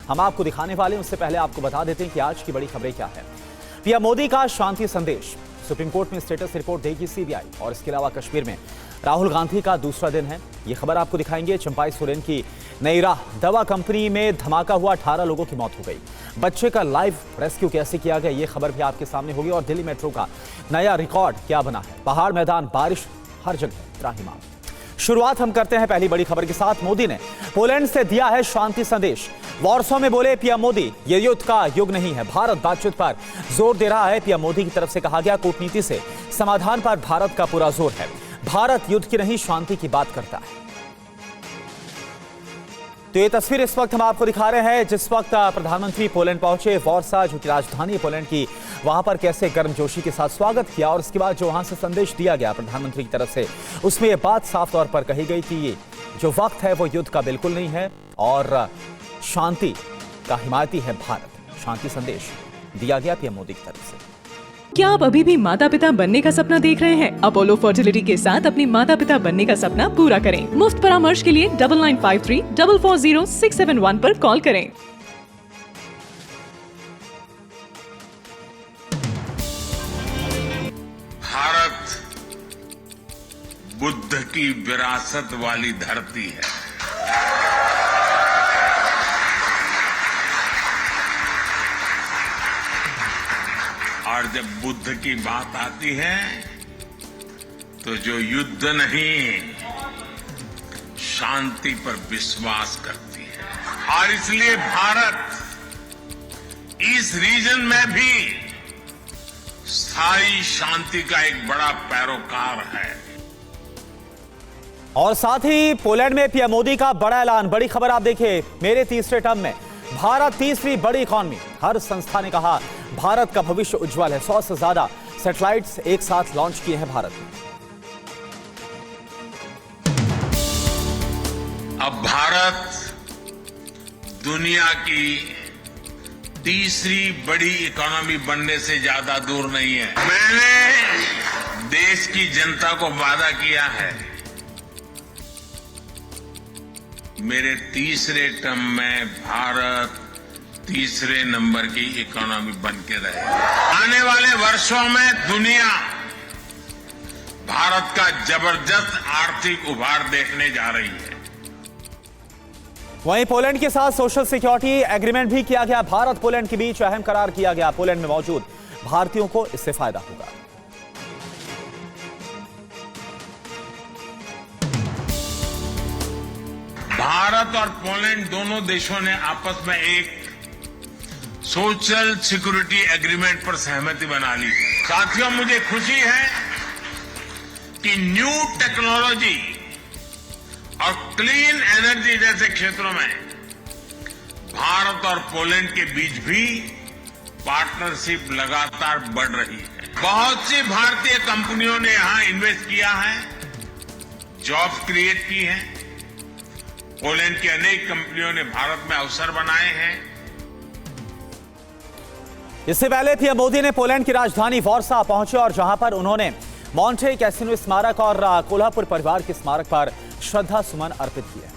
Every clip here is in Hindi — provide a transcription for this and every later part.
हम आपको दिखाने वाले हैं। उससे पहले आपको बता देते हैं कि आज की बड़ी खबरें क्या है। पीएम मोदी का शांति संदेश, सुप्रीम कोर्ट में स्टेटस रिपोर्ट देगी सीबीआई, और इसके अलावा कश्मीर में राहुल गांधी का दूसरा दिन है। ये खबर आपको दिखाएंगे। चंपाई सोरेन की नई राह दवा कंपनी में धमाका हुआ, 18 लोगों की मौत हो गई। बच्चे का लाइव रेस्क्यू कैसे किया गया, ये खबर भी आपके सामने होगी। और दिल्ली मेट्रो का नया रिकॉर्ड क्या बना है, पहाड़, मैदान, बारिश, हर जगह त्राहिमाम। शुरुआत हम करते हैं पहली बड़ी खबर के साथ। मोदी ने पोलैंड से दिया है शांति संदेश। वॉर्सो में बोले पीएम मोदी, ये युद्ध का युग नहीं है, भारत बातचीत पर जोर दे रहा है। पीएम मोदी की तरफ से कहा गया, कूटनीति से समाधान पर भारत का पूरा जोर है। भारत युद्ध की नहीं, शांति की बात करता है। तो ये तस्वीर इस वक्त हम आपको दिखा रहे हैं जिस वक्त प्रधानमंत्री पोलैंड पहुंचे। वॉर्सा जो कि राजधानी है पोलैंड की, वहां पर कैसे गर्मजोशी के साथ स्वागत किया, और इसके बाद जो वहां से संदेश दिया गया प्रधानमंत्री की तरफ से, उसमें यह बात साफ तौर पर कही गई कि ये जो वक्त है वो युद्ध का बिल्कुल नहीं है और शांति का हिमायती है भारत। शांति संदेश दिया गया पीएम मोदी की तरफ से। क्या आप अभी भी माता पिता बनने का सपना देख रहे हैं? अपोलो फर्टिलिटी के साथ अपने माता पिता बनने का सपना पूरा करें। मुफ्त परामर्श के लिए 9953440671 पर कॉल करें। भारत बुद्ध की विरासत वाली धरती है। और जब बुद्ध की बात आती है तो जो युद्ध नहीं, शांति पर विश्वास करती है। और इसलिए भारत इस रीजन में भी स्थायी शांति का एक बड़ा पैरोकार है। और साथ ही पोलैंड में पीएम मोदी का बड़ा ऐलान। बड़ी खबर आप देखिए, मेरे तीसरे टर्म में भारत तीसरी बड़ी इकॉनमी। हर संस्था ने कहा भारत का भविष्य उज्जवल है। 100 से ज्यादा सैटेलाइट्स एक साथ लॉन्च किए हैं भारत ने। अब भारत दुनिया की तीसरी बड़ी इकोनॉमी बनने से ज्यादा दूर नहीं है। मैंने देश की जनता को वादा किया है, मेरे तीसरे टर्म में भारत तीसरे नंबर की इकोनॉमी बन के रहे। आने वाले वर्षों में दुनिया भारत का जबरदस्त आर्थिक उभार देखने जा रही है। वहीं पोलैंड के साथ सोशल सिक्योरिटी एग्रीमेंट भी किया गया। भारत पोलैंड के बीच अहम करार किया गया। पोलैंड में मौजूद भारतीयों को इससे फायदा होगा। भारत और पोलैंड दोनों देशों ने आपस में एक सोशल सिक्योरिटी एग्रीमेंट पर सहमति बना ली। साथियों, मुझे खुशी है कि न्यू टेक्नोलॉजी और क्लीन एनर्जी जैसे क्षेत्रों में भारत और पोलैंड के बीच भी पार्टनरशिप लगातार बढ़ रही है। बहुत सी भारतीय कंपनियों ने यहां इन्वेस्ट किया है, जॉब्स क्रिएट की हैं। पोलैंड की अनेक कंपनियों ने भारत में अवसर बनाए हैं। इससे पहले पीएम मोदी ने पोलैंड की राजधानी वॉर्सा पहुंचे और जहां पर उन्होंने मॉन्टे कैसिनो स्मारक और कोल्हापुर परिवार के स्मारक पर श्रद्धा सुमन अर्पित किए।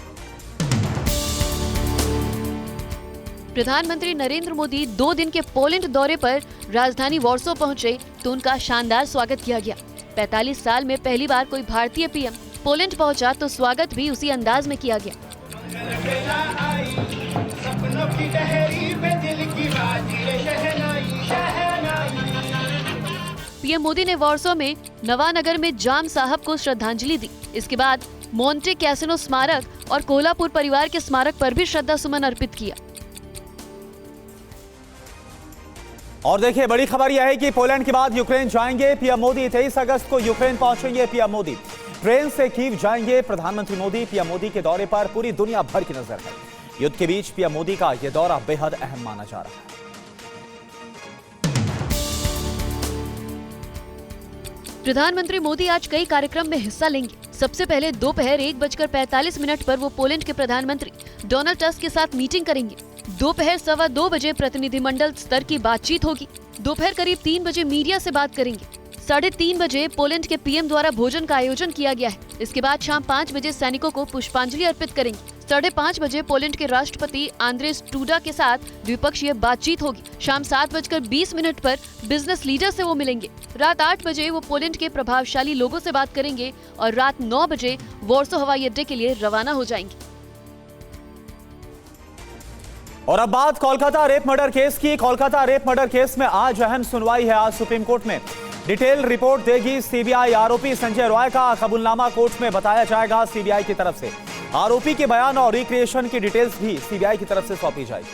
प्रधानमंत्री नरेंद्र मोदी 2 दिन के पोलैंड दौरे पर राजधानी वॉर्सो पहुंचे तो उनका शानदार स्वागत किया गया। 45 साल में पहली बार कोई भारतीय पीएम पोलैंड पहुंचा तो स्वागत भी उसी अंदाज में किया गया। पीएम मोदी ने वॉर्सो में नवानगर में जाम साहब को श्रद्धांजलि दी। इसके बाद मॉन्टे कैसिनो स्मारक और कोल्हापुर परिवार के स्मारक पर भी श्रद्धा सुमन अर्पित किया। और देखिए, बड़ी खबर यह है कि पोलैंड के बाद यूक्रेन जाएंगे पीएम मोदी। 23 अगस्त को यूक्रेन पहुंचेंगे पीएम मोदी। ट्रेन से कीव जाएंगे प्रधानमंत्री मोदी। पीएम मोदी के दौरे पर पूरी दुनिया भर की नजर है। युद्ध के बीच पीएम मोदी का यह दौरा बेहद अहम माना जा रहा है। प्रधानमंत्री मोदी आज कई कार्यक्रम में हिस्सा लेंगे। सबसे पहले दोपहर 1:45 पर वो पोलैंड के प्रधानमंत्री डोनाल्ड टस्क के साथ मीटिंग करेंगे। दोपहर 2:15 बजे प्रतिनिधिमंडल स्तर की बातचीत होगी। दोपहर करीब 3 बजे मीडिया से बात करेंगे। 3:30 बजे पोलैंड के पीएम द्वारा भोजन का आयोजन किया गया है। इसके बाद शाम 5 बजे सैनिकों को पुष्पांजलि अर्पित करेंगे। 5:30 बजे पोलैंड के राष्ट्रपति आंद्रेस डूडा के साथ द्विपक्षीय बातचीत होगी। शाम 7:20 पर बिजनेस लीडर से वो मिलेंगे। रात 8 बजे वो पोलैंड के प्रभावशाली लोगों से बात करेंगे और रात 9 बजे वॉर्सो हवाई अड्डे के लिए रवाना हो जाएंगे। और अब बात कोलकाता रेप मर्डर केस की। कोलकाता रेप मर्डर केस में आज अहम सुनवाई है। आज सुप्रीम कोर्ट में डिटेल रिपोर्ट देगी सीबीआई। आरोपी संजय रॉय का कबूलनामा कोर्ट में बताया जाएगा सीबीआई की तरफ से। आरोपी के बयान और रिक्रिएशन की डिटेल्स भी सीबीआई की तरफ से सौंपी जाएगी।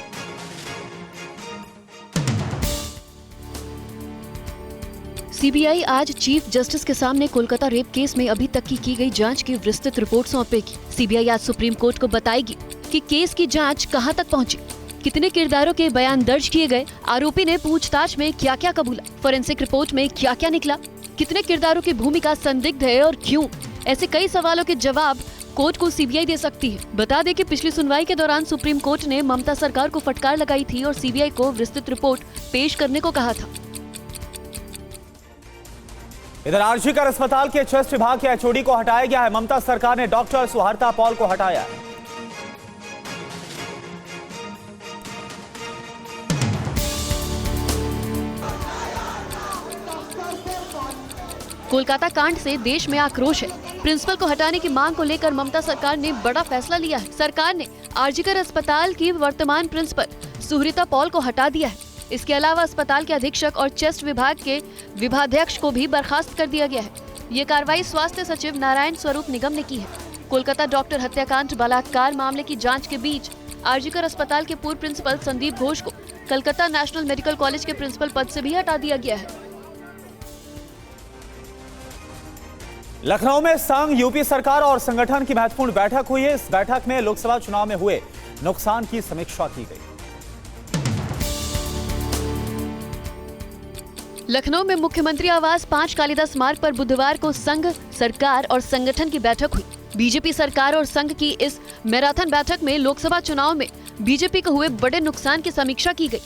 सीबीआई आज चीफ जस्टिस के सामने कोलकाता रेप केस में अभी तक की गई जांच की विस्तृत रिपोर्ट सौंपेगी। सीबीआई आज सुप्रीम कोर्ट को बताएगी कि केस की जांच कहां तक पहुंची, कितने किरदारों के बयान दर्ज किए गए, आरोपी ने पूछताछ में क्या क्या कबूला, फोरेंसिक रिपोर्ट में क्या क्या निकला, कितने किरदारों की भूमिका संदिग्ध है और क्यों। ऐसे कई सवालों के जवाब कोर्ट को सीबीआई दे सकती है। बता दें कि पिछली सुनवाई के दौरान सुप्रीम कोर्ट ने ममता सरकार को फटकार लगाई थी और सीबीआई को विस्तृत रिपोर्ट पेश करने को कहा था। इधर आरजीकर अस्पताल के चेस्ट विभाग के एचओडी को हटाया गया है। ममता सरकार ने डॉक्टर सुहार्ता पॉल को हटाया। कोलकाता कांड से देश में आक्रोश है। प्रिंसिपल को हटाने की मांग को लेकर ममता सरकार ने बड़ा फैसला लिया है। सरकार ने आरजीकर अस्पताल की वर्तमान प्रिंसिपल सुहृता पॉल को हटा दिया है। इसके अलावा अस्पताल के अधीक्षक और चेस्ट विभाग के विभागाध्यक्ष को भी बर्खास्त कर दिया गया है। ये कार्रवाई स्वास्थ्य सचिव नारायण स्वरूप निगम ने की है। कोलकाता डॉक्टर हत्याकांड बलात्कार मामले की जांच के बीच आरजीकर अस्पताल के पूर्व प्रिंसिपल संदीप घोष को कलकत्ता नेशनल मेडिकल कॉलेज के प्रिंसिपल पद से भी हटा दिया गया है। लखनऊ में संघ, यूपी सरकार और संगठन की महत्वपूर्ण बैठक हुई है। इस बैठक में लोकसभा चुनाव में हुए नुकसान की समीक्षा की गई। लखनऊ में मुख्यमंत्री आवास 5 कालिदास मार्ग पर बुधवार को संघ, सरकार और संगठन की बैठक हुई। बीजेपी सरकार और संघ की इस मैराथन बैठक में लोकसभा चुनाव में बीजेपी को हुए बड़े नुकसान की समीक्षा की गई।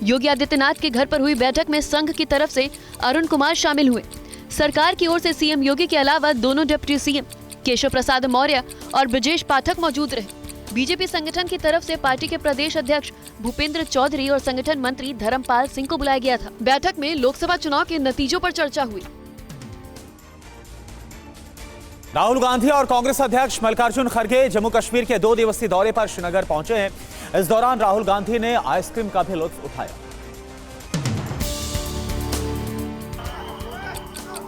योगी आदित्यनाथ के घर पर हुई बैठक में संघ की तरफ से अरुण कुमार शामिल हुए। सरकार की ओर से सीएम योगी के अलावा दोनों डिप्टी सीएम केशव प्रसाद मौर्य और ब्रजेश पाठक मौजूद रहे। बीजेपी संगठन की तरफ से पार्टी के प्रदेश अध्यक्ष भूपेंद्र चौधरी और संगठन मंत्री धर्मपाल सिंह को बुलाया गया था। बैठक में लोकसभा चुनाव के नतीजों पर चर्चा हुई। राहुल गांधी और कांग्रेस अध्यक्ष मल्लिकार्जुन खड़गे जम्मू कश्मीर के 2 दिवसीय दौरे पर श्रीनगर पहुंचे हैं। इस दौरान राहुल गांधी ने आइसक्रीम का भी लुत्फ उठाया।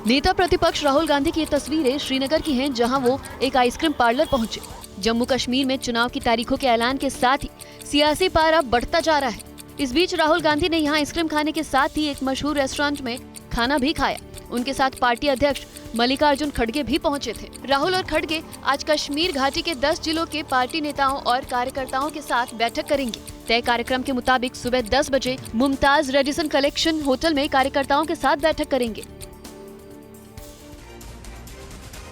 नेता प्रतिपक्ष राहुल गांधी की ये तस्वीरें श्रीनगर की हैं, जहां वो एक आइसक्रीम पार्लर पहुंचे। जम्मू कश्मीर में चुनाव की तारीखों के ऐलान के साथ ही सियासी पारा बढ़ता जा रहा है। इस बीच राहुल गांधी ने यहां आइसक्रीम खाने के साथ ही एक मशहूर रेस्टोरेंट में खाना भी खाया। उनके साथ पार्टी अध्यक्ष मल्लिकार्जुन खड़गे भी पहुंचे थे। राहुल और खड़गे आज कश्मीर घाटी के 10 जिलों के पार्टी नेताओं और कार्यकर्ताओं के साथ बैठक करेंगे। तय कार्यक्रम के मुताबिक सुबह 10 बजे मुमताज रेडिसन कलेक्शन होटल में कार्यकर्ताओं के साथ बैठक करेंगे।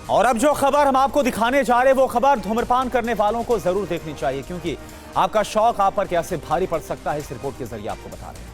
और अब जो खबर हम आपको दिखाने जा रहे हैं वो खबर धूम्रपान करने वालों को जरूर देखनी चाहिए, क्योंकि आपका शौक आप पर कैसे भारी पड़ सकता है इस रिपोर्ट के जरिए आपको बता रहे हैं।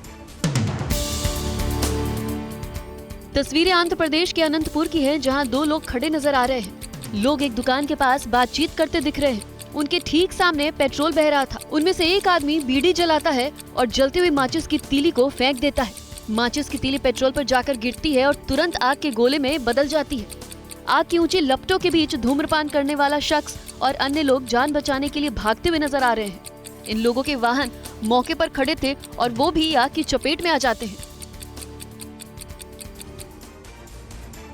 तस्वीरें आंध्र प्रदेश के अनंतपुर की है, जहां 2 लोग खड़े नजर आ रहे हैं। लोग एक दुकान के पास बातचीत करते दिख रहे हैं। उनके ठीक सामने पेट्रोल बह रहा था। उनमें से एक आदमी बीड़ी जलाता है और जलती हुई माचिस की तीली को फेंक देता है। माचिस की तीली पेट्रोल पर जाकर गिरती है और तुरंत आग के गोले में बदल जाती है। आग की ऊंची लपटों के बीच धूम्रपान करने वाला शख्स और अन्य लोग जान बचाने के लिए भागते हुए नजर आ रहे हैं। इन लोगों के वाहन मौके पर खड़े थे और वो भी आग की चपेट में आ जाते हैं।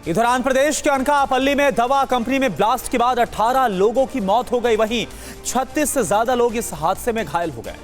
इधर आंध्र प्रदेश के अनकापल्ली में दवा कंपनी में ब्लास्ट के बाद 18 लोगों की मौत हो गई। वहीं 36 से ज्यादा लोग इस हादसे में घायल हो गए।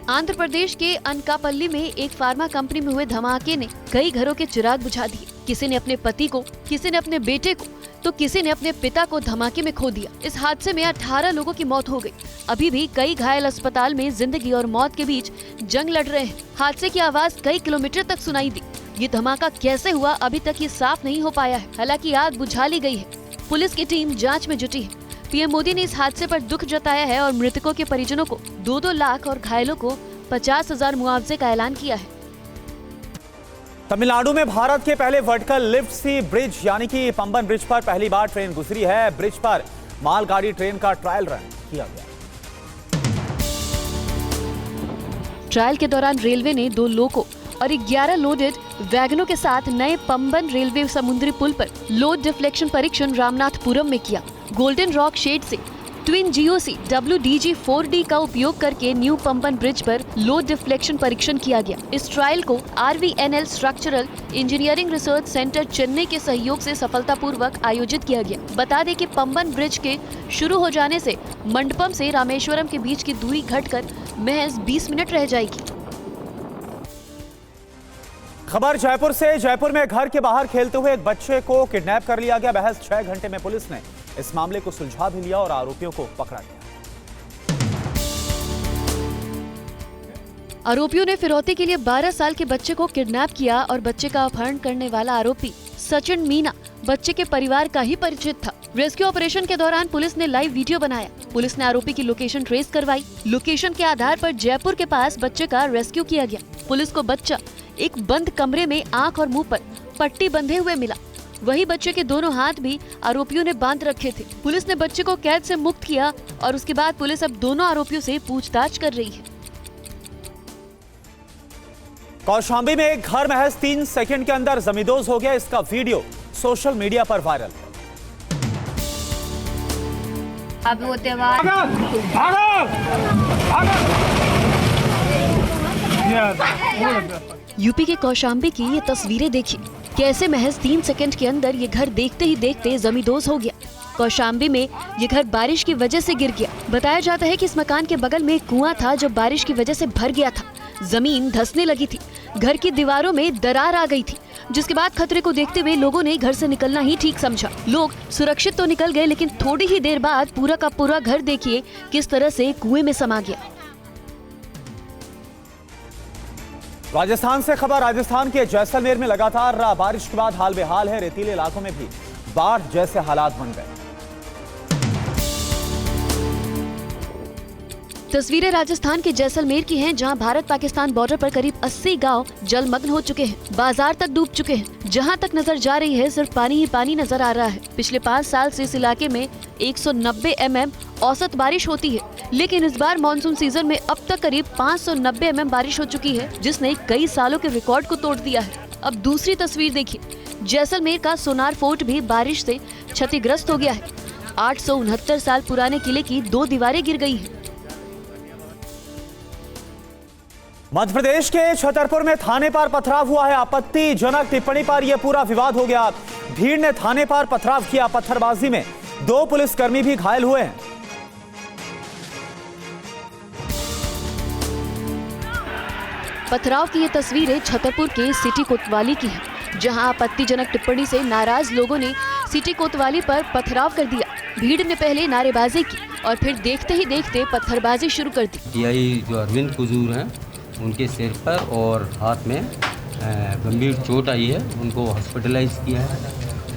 आंध्र प्रदेश के अनकापल्ली में एक फार्मा कंपनी में हुए धमाके ने कई घरों के चिराग बुझा दिए। किसी ने अपने पति को, किसी ने अपने बेटे को, तो किसी ने अपने पिता को धमाके में खो दिया। इस हादसे में 18 लोगों की मौत हो गई। अभी भी कई घायल अस्पताल में जिंदगी और मौत के बीच जंग लड़ रहे हैं। हादसे की आवाज कई किलोमीटर तक सुनाई दी। ये धमाका कैसे हुआ अभी तक ये साफ नहीं हो पाया है। हालांकि आग बुझा ली गई है। पुलिस की टीम जाँच में जुटी है। पीएम मोदी ने इस हादसे पर दुख जताया है और मृतकों के परिजनों को 2-2 लाख और घायलों को 50,000 मुआवजे का ऐलान किया है। तमिलनाडु में भारत के पहले वर्टिकल लिफ्ट सी ब्रिज यानी कि पंबन ब्रिज पर पहली बार ट्रेन गुजरी है। ब्रिज पर मालगाड़ी ट्रेन का ट्रायल रन किया गया। ट्रायल के दौरान रेलवे ने 2 लोको और 11 लोडेड वैगनों के साथ नए पंबन रेलवे समुद्री पुल पर लोड डिफ्लेक्शन परीक्षण रामनाथपुरम में किया। गोल्डन रॉक शेड से ट्विन GOC WDG-4D का उपयोग करके न्यू पंबन ब्रिज पर लोड डिफ्लेक्शन परीक्षण किया गया। इस ट्रायल को RVNL structural engineering research centre Chennai के सहयोग से सफलतापूर्वक आयोजित किया गया। बता दें कि पंबन ब्रिज के शुरू हो जाने से मंडपम से रामेश्वरम के बीच की दूरी घटकर महज 20 मिनट रह जाएगी। खबर जयपुर से। जयपुर में घर के बाहर खेलते हुए एक बच्चे को किडनैप कर लिया गया। महज 6 घंटे में पुलिस ने इस मामले को सुलझा भी लिया और आरोपियों को पकड़ा गया। आरोपियों ने फिरौती के लिए 12 साल के बच्चे को किडनैप किया और बच्चे का अपहरण करने वाला आरोपी सचिन मीना बच्चे के परिवार का ही परिचित था। रेस्क्यू ऑपरेशन के दौरान पुलिस ने लाइव वीडियो बनाया। पुलिस ने आरोपी की लोकेशन ट्रेस करवाई। लोकेशन के आधार पर जयपुर के पास बच्चे का रेस्क्यू किया गया। पुलिस को बच्चा एक बंद कमरे में आंख और मुंह पर पट्टी बंधे हुए मिला। वही बच्चे के दोनों हाथ भी आरोपियों ने बांध रखे थे। पुलिस ने बच्चे को कैद से मुक्त किया और उसके बाद पुलिस अब दोनों आरोपियों से पूछताछ कर रही है। कौशाम्बी में एक घर महज 3 सेकंड के अंदर जमींदोज हो गया। इसका वीडियो सोशल मीडिया पर वायरल है। अब वो त्योहार यूपी के कौशाम्बी की ये तस्वीरें देखिए। कैसे महज 3 सेकंड के अंदर ये घर देखते ही देखते जमींदोज हो गया। कौशाम्बी में ये घर बारिश की वजह से गिर गया। बताया जाता है कि इस मकान के बगल में एक कुआं था जो बारिश की वजह से भर गया था। जमीन धंसने लगी थी। घर की दीवारों में दरार आ गई थी, जिसके बाद खतरे को देखते हुए लोगों ने घर से निकलना ही ठीक समझा। लोग सुरक्षित तो निकल गए, लेकिन थोड़ी ही देर बाद पूरा का पूरा घर देखिए किस तरह से कुएं में समा गया। राजस्थान से खबर। राजस्थान के जैसलमेर में लगातार बारिश के बाद हाल बेहाल है। रेतीले इलाकों में भी बाढ़ जैसे हालात बन गए। तस्वीरें राजस्थान के जैसलमेर की हैं, जहां भारत पाकिस्तान बॉर्डर पर करीब 80 गांव जलमग्न हो चुके हैं। बाजार तक डूब चुके हैं। जहां तक नजर जा रही है सिर्फ पानी ही पानी नजर आ रहा है। पिछले 5 साल से इस इलाके में 190 mm औसत बारिश होती है, लेकिन इस बार मानसून सीजन में अब तक करीब 590 mm बारिश हो चुकी है, जिसने कई सालों के रिकॉर्ड को तोड़ दिया है। अब दूसरी तस्वीर देखिए। जैसलमेर का सोनार फोर्ट भी बारिश से क्षतिग्रस्त हो गया है। 869 साल पुराने किले की 2 दीवारें गिर गई है। मध्य प्रदेश के छतरपुर में थाने पर पथराव हुआ है। आपत्तिजनक टिप्पणी पर यह पूरा विवाद हो गया। भीड़ ने थाने पर पथराव किया। पत्थरबाजी में 2 पुलिसकर्मी भी घायल हुए हैं। पथराव की ये तस्वीरें छतरपुर के सिटी कोतवाली की है, जहां आपत्तिजनक टिप्पणी से नाराज लोगों ने सिटी कोतवाली पर पथराव कर दिया। भीड़ ने पहले नारेबाजी की और फिर देखते ही देखते पत्थरबाजी शुरू कर दी। यही जो अरविंद कुजूर हैं, उनके सिर पर और हाथ में गंभीर चोट आई है। उनको हॉस्पिटलाइज किया है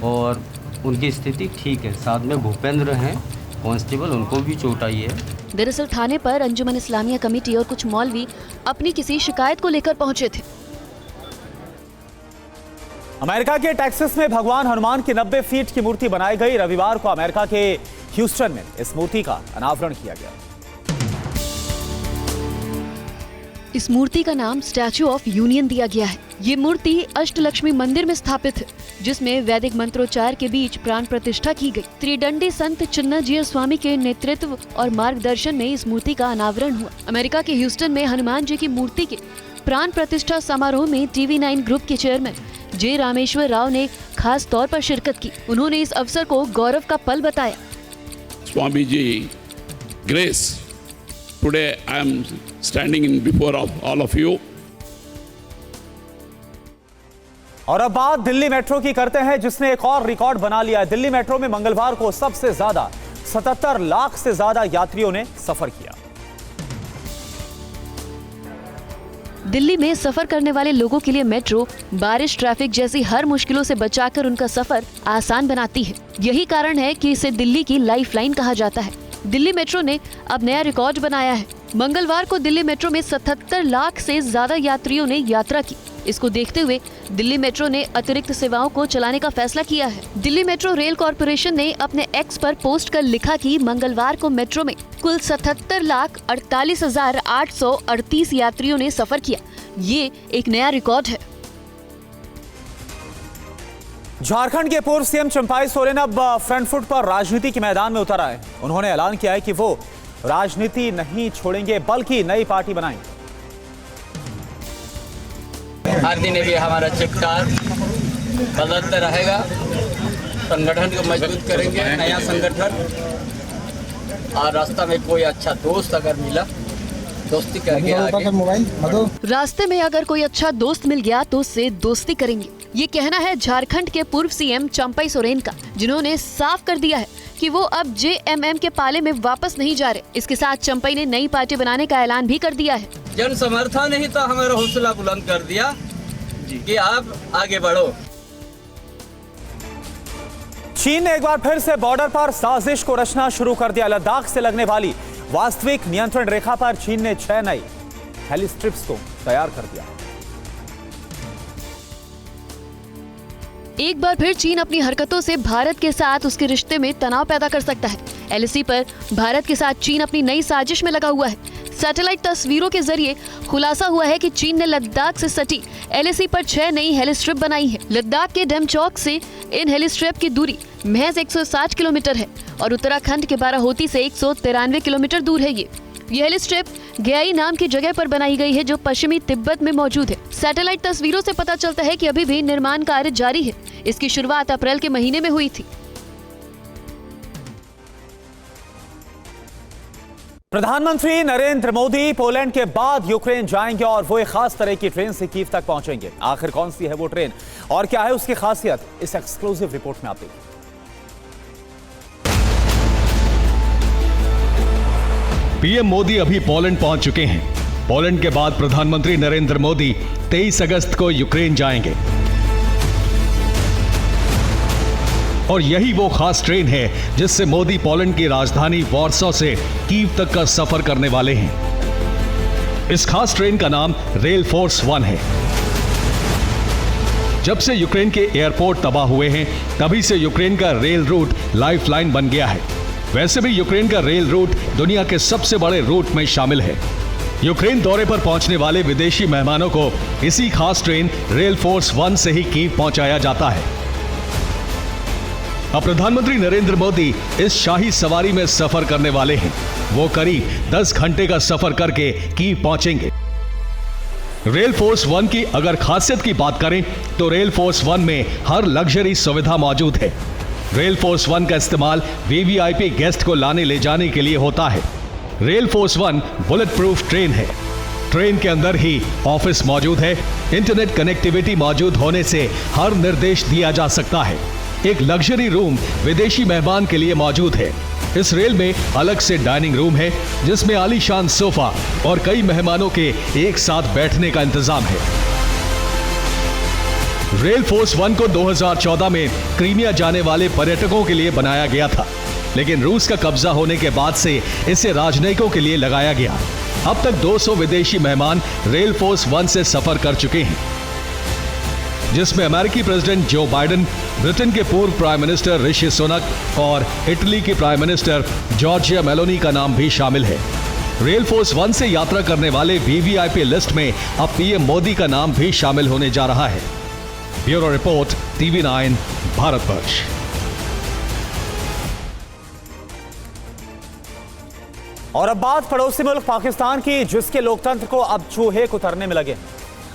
और उनकी स्थिति ठीक है। साथ में भूपेंद्र हैं कांस्टेबल, उनको भी चोट आई है। दरअसल थाने पर अंजुमन इस्लामिया कमेटी और कुछ मौलवी अपनी किसी शिकायत को लेकर पहुंचे थे। अमेरिका के टेक्सास में भगवान हनुमान की 90 फीट की मूर्ति बनाई गई। रविवार को अमेरिका के ह्यूस्टन में इस मूर्ति का अनावरण किया गया। इस मूर्ति का नाम स्टैचू ऑफ यूनियन दिया गया है। ये मूर्ति अष्टलक्ष्मी मंदिर में स्थापित है, जिसमें वैदिक मंत्रोच्चार के बीच प्राण प्रतिष्ठा की गई। त्रिदंडी संत चिन्नाजीयर स्वामी के नेतृत्व और मार्गदर्शन में इस मूर्ति का अनावरण हुआ। अमेरिका के ह्यूस्टन में हनुमान जी की मूर्ति के प्राण प्रतिष्ठा समारोह में TV9 ग्रुप के चेयरमैन जे रामेश्वर राव ने खास तौर पर शिरकत की। उन्होंने इस अवसर को गौरव का पल बताया। Swami ji, grace, today I am standing in before of all of you. और अब बात दिल्ली मेट्रो की करते हैं, जिसने एक और रिकॉर्ड बना लिया है। दिल्ली मेट्रो में मंगलवार को सबसे ज्यादा 77 लाख से ज्यादा यात्रियों ने सफर किया। दिल्ली में सफर करने वाले लोगों के लिए मेट्रो बारिश, ट्रैफिक जैसी हर मुश्किलों से बचाकर उनका सफर आसान बनाती है। यही कारण है कि इसे दिल्ली की लाइफलाइन कहा जाता है। दिल्ली मेट्रो ने अब नया रिकॉर्ड बनाया है। मंगलवार को दिल्ली मेट्रो में 77 लाख से ज्यादा यात्रियों ने यात्रा की। इसको देखते हुए दिल्ली मेट्रो ने अतिरिक्त सेवाओं को चलाने का फैसला किया है। दिल्ली मेट्रो रेल कॉरपोरेशन ने अपने एक्स पर पोस्ट कर लिखा कि मंगलवार को मेट्रो में कुल 77,48,838 यात्रियों ने सफर किया। ये एक नया रिकॉर्ड है। झारखंड के पूर्व सीएम चंपाई सोरेन अब फ्रंट फुट पर राजनीति के मैदान में उतर आए। उन्होंने ऐलान किया है कि वो राजनीति नहीं छोड़ेंगे बल्कि नई पार्टी बनाएंगे। हर दिन भी हमारा चिपटार बदलता रहेगा, संगठन को मजबूत करेंगे, नया संगठन। और रास्ता में कोई अच्छा दोस्त अगर मिला, दोस्ती करके आगे। रास्ते में अगर कोई अच्छा दोस्त मिल गया तो उससे दोस्ती करेंगे। ये कहना है झारखंड के पूर्व सीएम चंपाई सोरेन का, जिन्होंने साफ कर दिया है कि वो अब जेएमएम के पाले में वापस नहीं जा रहे। इसके साथ चंपाई ने नई पार्टी बनाने का ऐलान भी कर दिया है। जन समर्थन ही तो हमारा हौसला बुलंद कर दिया कि आप आगे बढ़ो। चीन ने एक बार फिर से बॉर्डर पर साजिश को रचना शुरू कर दिया। लद्दाख से लगने वाली वास्तविक नियंत्रण रेखा पर चीन ने 6 नई हेली स्ट्रिप्स को तैयार कर दिया। एक बार फिर चीन अपनी हरकतों से भारत के साथ उसके रिश्ते में तनाव पैदा कर सकता है। एलएसी पर भारत के साथ चीन अपनी नई साजिश में लगा हुआ है। सैटेलाइट तस्वीरों के जरिए खुलासा हुआ है कि चीन ने लद्दाख से सटी एलएसी पर 6 नई हेली स्ट्रिप बनाई है। लद्दाख के डेमचौक से इन हेली स्ट्रिप की दूरी महज 160 किलोमीटर है और उत्तराखंड के बाराहोती से 193 किलोमीटर दूर है। ये हेली स्ट्रिप गयाई नाम की जगह पर बनाई गई है, जो पश्चिमी तिब्बत में मौजूद है। सैटेलाइट तस्वीरों से पता चलता है कि अभी भी निर्माण कार्य जारी है। इसकी शुरुआत अप्रैल के महीने में हुई थी। प्रधानमंत्री नरेंद्र मोदी पोलैंड के बाद यूक्रेन जाएंगे और वो एक खास तरह की ट्रेन से कीव तक पहुंचेंगे। आखिर कौन सी है वो ट्रेन और क्या है उसकी खासियत, इस एक्सक्लूसिव रिपोर्ट में आप देखिए। पीएम मोदी अभी पोलैंड पहुंच चुके हैं। पोलैंड के बाद प्रधानमंत्री नरेंद्र मोदी 23 अगस्त को यूक्रेन जाएंगे और यही वो खास ट्रेन है जिससे मोदी पोलैंड की राजधानी वॉर्सो से कीव तक का सफर करने वाले हैं। इस खास ट्रेन का नाम रेल फोर्स 1 है। जब से यूक्रेन के एयरपोर्ट तबाह हुए हैं, तभी से यूक्रेन का रेल रूट लाइफलाइन बन गया है। वैसे भी यूक्रेन का रेल रूट दुनिया के सबसे बड़े रूट में शामिल है। यूक्रेन दौरे पर पहुंचने वाले विदेशी मेहमानों को इसी खास ट्रेन रेल फोर्स 1 से ही कीव पहुंचाया जाता है। अब प्रधानमंत्री नरेंद्र मोदी इस शाही सवारी में सफर करने वाले हैं। वो करीब 10 घंटे का सफर करके कीव पहुंचेंगे। रेल फोर्स 1 की अगर खासियत की बात करें तो रेल फोर्स 1 में हर लग्जरी सुविधा मौजूद है। रेल फोर्स 1 का इस्तेमाल वीवीआईपी गेस्ट को लाने ले जाने के लिए होता है। Rail force 1 bullet proof train है। ट्रेन के अंदर ही ऑफिस मौजूद है। इंटरनेट कनेक्टिविटी मौजूद होने से हर निर्देश दिया जा सकता है। एक लग्जरी रूम विदेशी मेहमान के लिए मौजूद है। इस रेल में अलग से डाइनिंग रूम है जिसमें आलीशान सोफा और कई मेहमानों के एक साथ बैठने का इंतजाम है। रेल फोर्स 1 को 2014 में क्रीमिया जाने वाले पर्यटकों के लिए बनाया गया था, लेकिन रूस का कब्जा होने के बाद से इसे राजनयिकों के लिए लगाया गया। अब तक 200 विदेशी मेहमान रेल फोर्स 1 से सफर कर चुके हैं, जिसमें अमेरिकी प्रेसिडेंट जो बाइडेन, ब्रिटेन के पूर्व प्राइम मिनिस्टर ऋषि सुनक और इटली की प्राइम मिनिस्टर जॉर्जिया मेलोनी का नाम भी शामिल है। रेल फोर्स 1 से यात्रा करने वाले वीवीआईपी लिस्ट में अब पीएम मोदी का नाम भी शामिल होने जा रहा है। Bureau report, TV9 Bharatvarsh. और अब बात पड़ोसी मुल्क पाकिस्तान की, जिसके लोकतंत्र को अब चूहे कुतरने में लगे।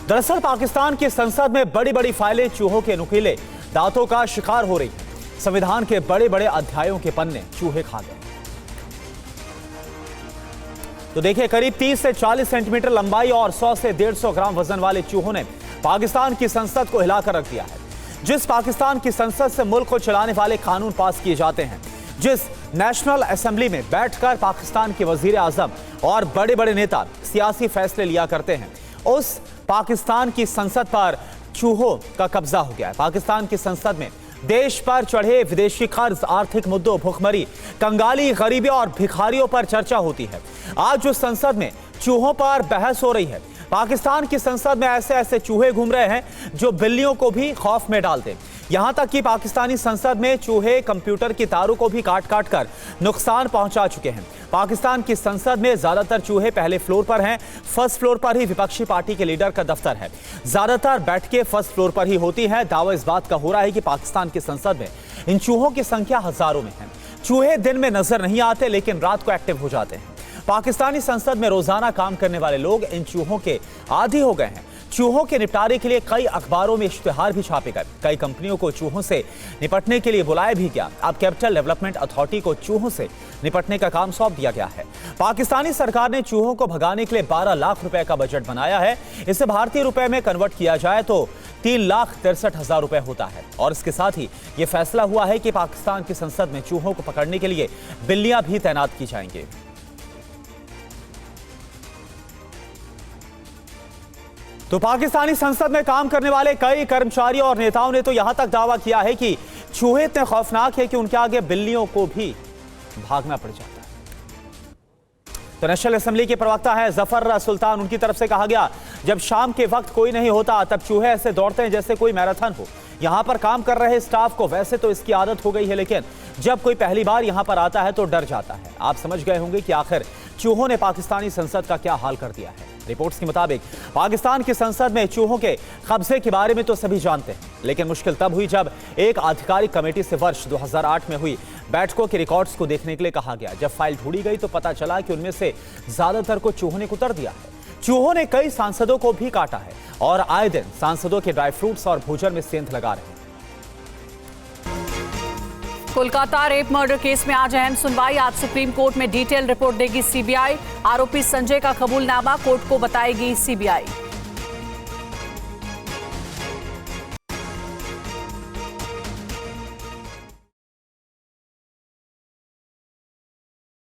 दरअसल पाकिस्तान की संसद में बड़ी बड़ी फाइलें चूहों के नुकीले दांतों का शिकार हो रही है। संविधान के बड़े बड़े अध्यायों के पन्ने चूहे खा गए। तो देखिए, करीब 30 से 40 सेंटीमीटर लंबाई और 100 से 150 ग्राम वजन वाले चूहों ने पाकिस्तान की संसद को हिलाकर रख दिया है। जिस पाकिस्तान की संसद से मुल्क को चलाने वाले कानून पास किए जाते हैं, जिस नेशनल असेंबली में बैठकर पाकिस्तान के वजीर आजम और बड़े बड़े नेता सियासी फैसले लिया करते हैं, उस पाकिस्तान की संसद पर चूहों का कब्जा हो गया है। पाकिस्तान की संसद में देश पर चढ़े विदेशी कर्ज, आर्थिक मुद्दों, भुखमरी, कंगाली, गरीबी और भिखारियों पर चर्चा होती है। आज जो संसद में चूहों पर बहस हो रही है, पाकिस्तान की संसद में ऐसे ऐसे चूहे घूम रहे हैं जो बिल्लियों को भी खौफ में डाल दें। यहां तक कि पाकिस्तानी संसद में चूहे कंप्यूटर की तारों को भी काट काट कर नुकसान पहुंचा चुके हैं। पाकिस्तान की संसद में ज्यादातर चूहे पहले फ्लोर पर हैं। फर्स्ट फ्लोर पर ही विपक्षी पार्टी के लीडर का दफ्तर है। ज्यादातर बैठकें फर्स्ट फ्लोर पर ही होती हैं। दावा इस बात का हो रहा है कि पाकिस्तान की संसद में इन चूहों की संख्या हजारों में है। चूहे दिन में नजर नहीं आते लेकिन रात को एक्टिव हो जाते हैं। पाकिस्तानी संसद में रोजाना काम करने वाले लोग इन चूहों के आदी हो गए हैं। चूहों के निपटारे के लिए कई अखबारों में इश्तिहार भी छापे गए। कई कंपनियों को चूहों से निपटने के लिए बुलाया भी गया। अब कैपिटल डेवलपमेंट अथॉरिटी को चूहों से निपटने का काम सौंप दिया गया है। पाकिस्तानी सरकार ने चूहों को भगाने के लिए 12 लाख रुपए का बजट बनाया है। इसे भारतीय रुपए में कन्वर्ट किया जाए तो 3,63,000 रुपए होता है। और इसके साथ ही यह फैसला हुआ है कि पाकिस्तान की संसद में चूहों को पकड़ने के लिए बिल्लियां भी तैनात की जाएंगी। तो पाकिस्तानी संसद में काम करने वाले कई कर्मचारियों और नेताओं ने तो यहां तक दावा किया है कि चूहे इतने खौफनाक है कि उनके आगे बिल्लियों को भी भागना पड़ जाता है। तो नेशनल असेंबली के प्रवक्ता है जफर सुल्तान, उनकी तरफ से कहा गया, जब शाम के वक्त कोई नहीं होता तब चूहे ऐसे दौड़ते हैं जैसे कोई मैराथन हो। यहां पर काम कर रहे स्टाफ को वैसे तो इसकी आदत हो गई है, लेकिन जब कोई पहली बार यहां पर आता है तो डर जाता है। आप समझ गए होंगे कि आखिर चूहों ने पाकिस्तानी संसद का क्या हाल कर दिया है। रिपोर्ट्स के मुताबिक पाकिस्तान की संसद में चूहों के कब्जे के बारे में तो सभी जानते हैं, लेकिन मुश्किल तब हुई जब एक आधिकारिक कमेटी से वर्ष 2008 में हुई बैठकों के रिकॉर्ड्स को देखने के लिए कहा गया। जब फाइल ढूंढी गई तो पता चला कि उनमें से ज्यादातर को चूहों ने कुतर दिया है। चूहों ने कई सांसदों को भी काटा है और आए दिन सांसदों के ड्राई फ्रूट्स और भोजन में सेंध लगा रहे हैं। कोलकाता रेप मर्डर केस में आज अहम सुनवाई। आज सुप्रीम कोर्ट में डिटेल रिपोर्ट देगी सीबीआई। आरोपी संजय का कबूलनामा कोर्ट को बताएगी सीबीआई।